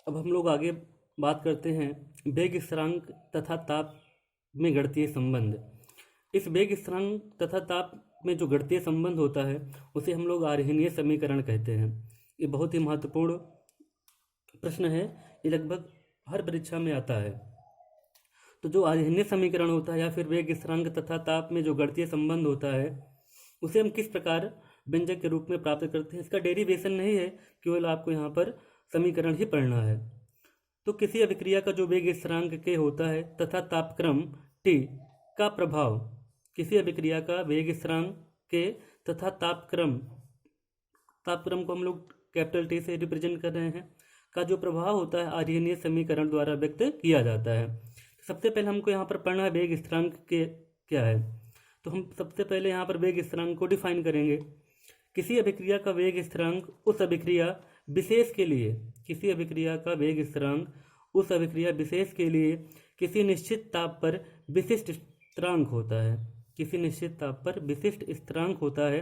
अब हम लोग आगे बात करते हैं वेग स्थिरांक तथा ताप में गणितीय संबंध। इस वेग स्थिरांक तथा ताप में जो गणितीय संबंध होता है उसे हम लोग आर्हेनीय समीकरण कहते हैं। ये बहुत ही महत्वपूर्ण प्रश्न है, ये लगभग हर परीक्षा में आता है। तो जो आर्हेनीय समीकरण होता है या फिर वेग स्थिरांक तथा ताप में जो गणितीय संबंध होता है उसे हम किस प्रकार व्यंजक के रूप में प्राप्त करते हैं, इसका डेरिवेशन नहीं है, केवल आपको यहाँ पर समीकरण ही पढ़ना है। तो किसी अभिक्रिया का जो वेग स्थिरांक के होता है तथा तापक्रम T का प्रभाव, किसी अभिक्रिया का वेग स्थिरांक के तथा तापक्रम को हम लोग कैपिटल T से रिप्रेजेंट कर रहे हैं, का जो प्रभाव होता है आर्हेनीय समीकरण द्वारा व्यक्त किया जाता है। सबसे पहले हमको यहाँ पर पढ़ना है वेग स्थिरांक के क्या है। तो हम सबसे पहले यहाँ पर वेग स्थिरांक को डिफाइन करेंगे। किसी अभिक्रिया का वेग स्थिरांक उस अभिक्रिया विशेष के लिए, किसी अभिक्रिया का वेग स्थिरांक उस अभिक्रिया विशेष के लिए किसी निश्चित ताप पर विशिष्ट स्थिरांक होता है, किसी निश्चित ताप पर विशिष्ट स्थिरांक होता है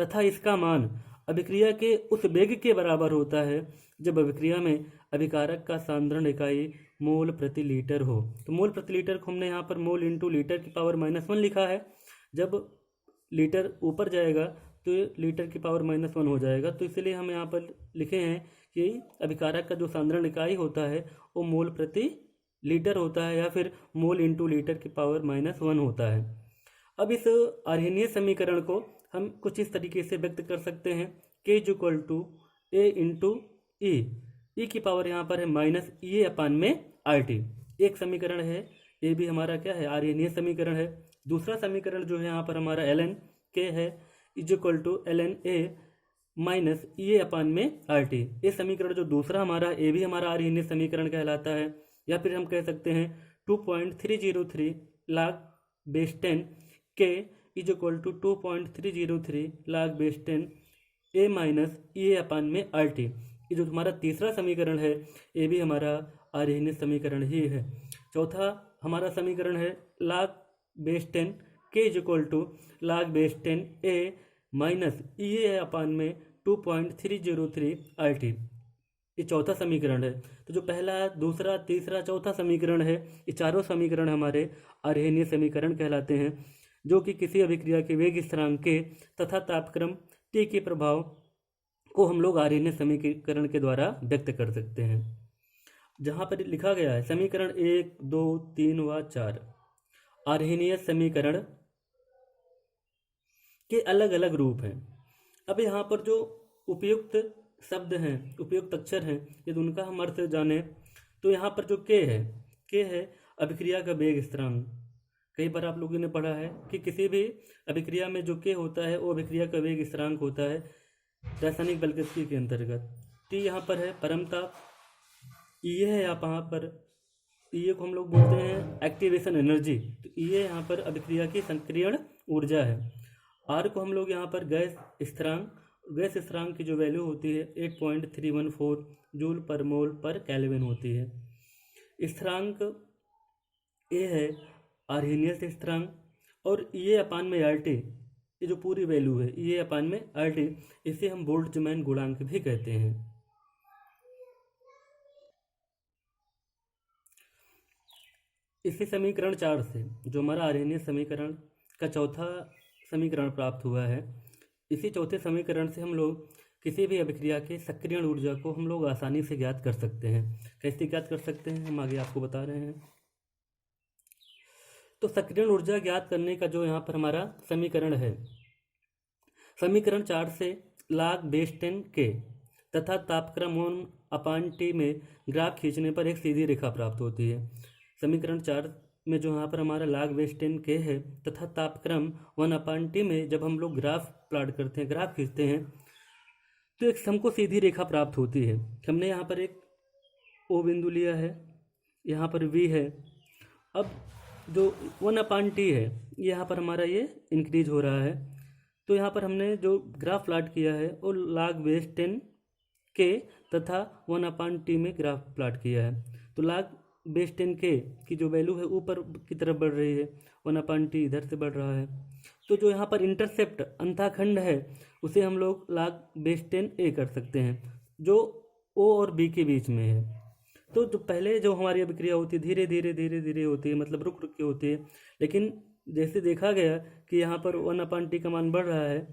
तथा इसका मान अभिक्रिया के उस वेग के बराबर होता है जब अभिक्रिया में अभिकारक का सांद्रण इकाई मोल प्रति लीटर हो। तो मोल प्रति लीटर को हमने यहाँ पर मोल इंटू लीटर की पावर -1 लिखा है। जब लीटर ऊपर जाएगा तो लीटर की पावर -1 हो जाएगा, तो इसलिए हम यहाँ पर लिखे हैं कि अभिकारक का जो सांद्रण इकाई होता है वो मोल प्रति लीटर होता है या फिर मोल इंटू लीटर की पावर -1 होता है। अब इस आर्हेनीय समीकरण को हम कुछ इस तरीके से व्यक्त कर सकते हैं, K = A इंटू ई की पावर यहाँ पर है -EA/RT। एक समीकरण है, ये भी हमारा क्या है, आर्हेनीय समीकरण है। दूसरा समीकरण जो है यहाँ पर हमारा ln K है ln A -EA/RT। ये समीकरण जो दूसरा हमारा, ये भी हमारा आर्हेनीय समीकरण कहलाता है। या फिर हम कह सकते हैं 2.303 log base 10 K = 2.303 log base 10 A -EA/RT। ये जो हमारा तीसरा समीकरण है ये भी हमारा आर्हेनीय समीकरण ही है। चौथा हमारा समीकरण है log base 10 K = log base 10 A -EA/में 2.303 RT। ये चौथा समीकरण है। तो जो पहला, दूसरा, तीसरा, चौथा समीकरण है, ये चारों समीकरण हमारे आर्हेनीय समीकरण कहलाते हैं, जो कि किसी अभिक्रिया के वेग स्थिरांक के तथा तापक्रम T के प्रभाव को हम लोग आर्हेनीय समीकरण के द्वारा व्यक्त कर सकते हैं। जहाँ पर लिखा गया है समीकरण 1, 2, 3 व 4 आर्हेनीय समीकरण के अलग अलग रूप हैं। अब यहाँ पर जो उपयुक्त शब्द हैं, उपयुक्त अक्षर हैं, यदि उनका हम अर्थ जाने तो यहाँ पर जो K है अभिक्रिया का वेग स्थिरांक। कई बार आप लोगों ने पढ़ा है कि किसी भी अभिक्रिया में जो K होता है वो अभिक्रिया का वेग स्थिरांक होता है रासायनिक बलगतिकी के अंतर्गत। T यहाँ पर है परमताप, ये है यहाँ पर, ये को हम लोग बोलते हैं एक्टिवेशन एनर्जी। तो ये यहाँ पर अभिक्रिया की संक्रियण ऊर्जा है। R को हम लोग यहाँ पर गैस स्थिरांक की जो वैल्यू होती है 8.314 जूल पर मोल पर केल्विन होती है। स्थिरांक ये है आर्हेनीय स्थिरांक, और EA/RT, ये जो पूरी वैल्यू है EA/RT, इसे हम बोल्ट्जमैन गुणांक भी कहते हैं। इसी समीकरण 4 से जो हमारा आर्हेनीय समीकरण का चौथा समीकरण प्राप्त हुआ है, इसी चौथे समीकरण से हम लोग किसी भी अभिक्रिया के सक्रियण ऊर्जा को हम लोग आसानी से ज्ञात कर सकते हैं। कैसे ज्ञात कर सकते हैं हम आगे आपको बता रहे हैं। तो सक्रियण ऊर्जा ज्ञात करने का जो यहाँ पर हमारा समीकरण है, समीकरण 4 से log base 10 K तथा तापक्रम 1/T में ग्राफ खींचने पर एक सीधी रेखा प्राप्त होती है। समीकरण 4 में जो यहाँ पर हमारा log base 10 K है तथा तापक्रम 1/T में जब हम लोग ग्राफ प्लॉट करते हैं, ग्राफ खींचते हैं, तो एक हमको सीधी रेखा प्राप्त होती है। हमने यहाँ पर एक O बिंदु लिया है, यहाँ पर V है। अब जो 1/T है यहाँ पर हमारा ये इंक्रीज हो रहा है, तो यहाँ पर हमने जो ग्राफ प्लॉट किया है वो log base 10 K तथा 1/T में ग्राफ प्लॉट किया है। तो log base 10 K की जो वैल्यू है ऊपर की तरफ बढ़ रही है, 1/T इधर से बढ़ रहा है। तो जो यहाँ पर इंटरसेप्ट अंतःखंड है उसे हम लोग log base 10 A कर सकते हैं, जो O और B के बीच में है। तो जो पहले जो हमारी अभिक्रिया होती है धीरे धीरे धीरे धीरे होती है, मतलब रुक रुक के होती है, लेकिन जैसे देखा गया कि यहाँ पर 1/t का मान बढ़ रहा है,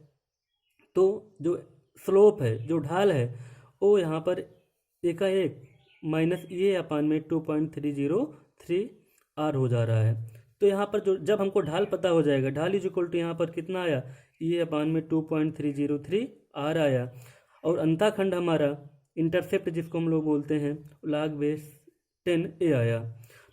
तो जो स्लोप है, जो ढाल है, वो यहाँ पर एकाएक -2.303 r हो जा रहा है। तो यहाँ पर जो जब हमको ढाल पता हो जाएगा, ढाल इज इक्वल टू यहाँ पर कितना आया, (2.303 r आया, और अंताखंड हमारा इंटरसेप्ट जिसको हम लोग बोलते हैं log/10 आया।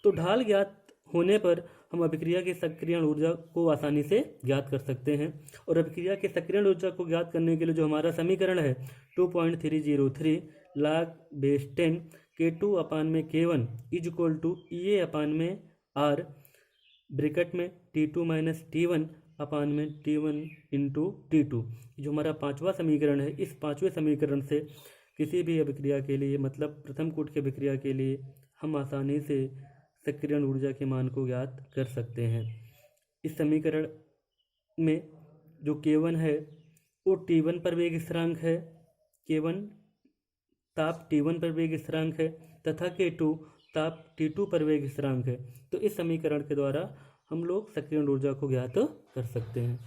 तो ढाल ज्ञात होने पर हम अभिक्रिया की सक्रियण ऊर्जा को आसानी से ज्ञात कर सकते हैं। और अभिक्रिया की सक्रियण ऊर्जा को ज्ञात करने के लिए जो हमारा समीकरण है 2.303 log/10 K2/K1 is equal to EA/R bracket में T2 - T1/T1 इंटू T2, जो हमारा पांचवा समीकरण है। इस पांचवें समीकरण से किसी भी अभिक्रिया के लिए, मतलब प्रथम कूट की अभिक्रिया के लिए, हम आसानी से सक्रियण ऊर्जा के मान को ज्ञात कर सकते हैं। इस समीकरण में जो K1 है वो T1 पर वेग स्थिरांक है, K1 ताप T1 पर वेग स्थिरांक है, तथा K2 ताप T2 पर वेग स्थिरांक है। तो इस समीकरण के द्वारा हम लोग सक्रियण ऊर्जा को ज्ञात कर सकते हैं।